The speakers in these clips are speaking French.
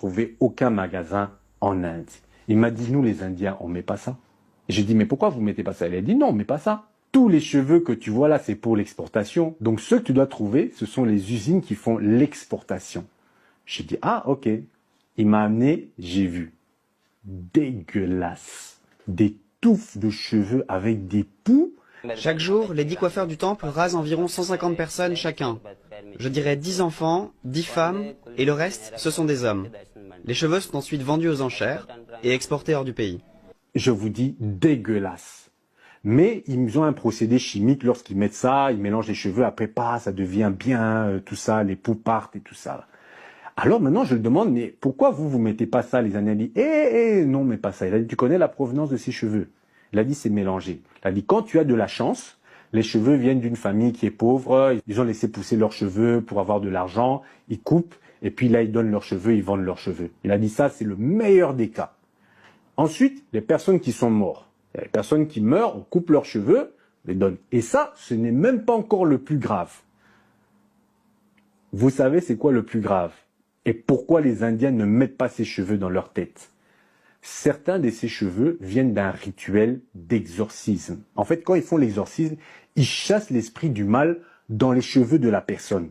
trouvé aucun magasin en Inde. Il m'a dit, nous les Indiens, on met pas ça. J'ai dit, mais pourquoi vous mettez pas ça? Il a dit, non, on met pas ça. Tous les cheveux que tu vois là, c'est pour l'exportation. Donc ceux que tu dois trouver, ce sont les usines qui font l'exportation. J'ai dit, ah, ok. Il m'a amené, j'ai vu. Dégueulasse. Des touffes de cheveux avec des poux. Chaque jour, les 10 coiffeurs du temple rasent environ 150 personnes chacun. Je dirais 10 enfants, 10 femmes, et le reste, ce sont des hommes. Les cheveux sont ensuite vendus aux enchères et exportés hors du pays. Je vous dis, dégueulasse. Mais ils ont un procédé chimique, lorsqu'ils mettent ça, ils mélangent les cheveux, après pas, ça devient bien, tout ça, les poux partent et tout ça. Alors maintenant, je le demande, mais pourquoi vous mettez pas ça? Les Indiens disent, non, mais pas ça. Il a dit, tu connais la provenance de ces cheveux? Il a dit, c'est mélangé. Il a dit, quand tu as de la chance, les cheveux viennent d'une famille qui est pauvre, ils ont laissé pousser leurs cheveux pour avoir de l'argent, ils coupent, et puis là, ils donnent leurs cheveux, ils vendent leurs cheveux. Il a dit, ça, c'est le meilleur des cas. Ensuite, les personnes qui sont mortes. Les personnes qui meurent, on coupe leurs cheveux, on les donne. Et ça, ce n'est même pas encore le plus grave. Vous savez, c'est quoi le plus grave? Et pourquoi les Indiens ne mettent pas ces cheveux dans leur tête? Certains de ces cheveux viennent d'un rituel d'exorcisme. En fait, quand ils font l'exorcisme, ils chassent l'esprit du mal dans les cheveux de la personne.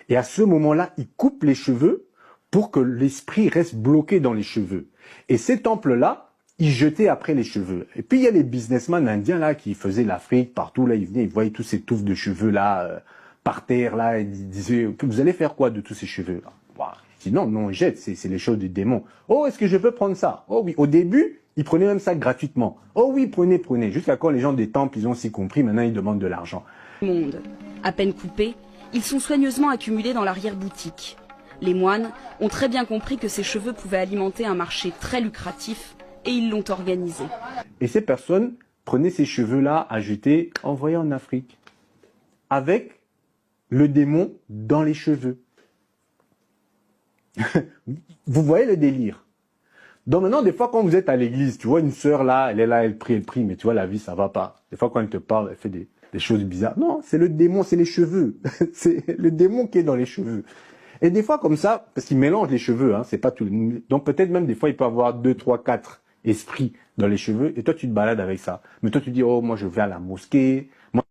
Et à ce moment-là, ils coupent les cheveux pour que l'esprit reste bloqué dans les cheveux. Et ces temples-là, ils jetaient après les cheveux. Et puis, il y a les businessmen indiens là qui faisaient l'Afrique, partout, là, ils venaient, ils voyaient tous ces touffes de cheveux là, par terre, là, et ils disaient, vous allez faire quoi de tous ces cheveux là? Non, non, jette, c'est les choses du démon. Oh, est-ce que je peux prendre ça? Oh oui, au début, ils prenaient même ça gratuitement. Oh oui, prenez, prenez. Jusqu'à quand les gens des temples, ils ont aussi compris, maintenant ils demandent de l'argent. Monde. À peine coupés, ils sont soigneusement accumulés dans l'arrière-boutique. Les moines ont très bien compris que ces cheveux pouvaient alimenter un marché très lucratif et ils l'ont organisé. Et ces personnes prenaient ces cheveux-là à jeter, envoyés en Afrique. Avec le démon dans les cheveux. Vous voyez le délire. Donc maintenant, des fois, quand vous êtes à l'église, tu vois une sœur là, elle est là, elle prie, mais tu vois, la vie, ça va pas. Des fois, quand elle te parle, elle fait des choses bizarres. Non, c'est le démon, c'est les cheveux. C'est le démon qui est dans les cheveux. Et des fois, comme ça, parce qu'il mélange les cheveux, hein, c'est pas tout. Donc peut-être même des fois, il peut avoir 2, 3, 4 esprits dans les cheveux, et toi, tu te balades avec ça. Mais toi, tu dis, oh, moi, je vais à la mosquée. Moi,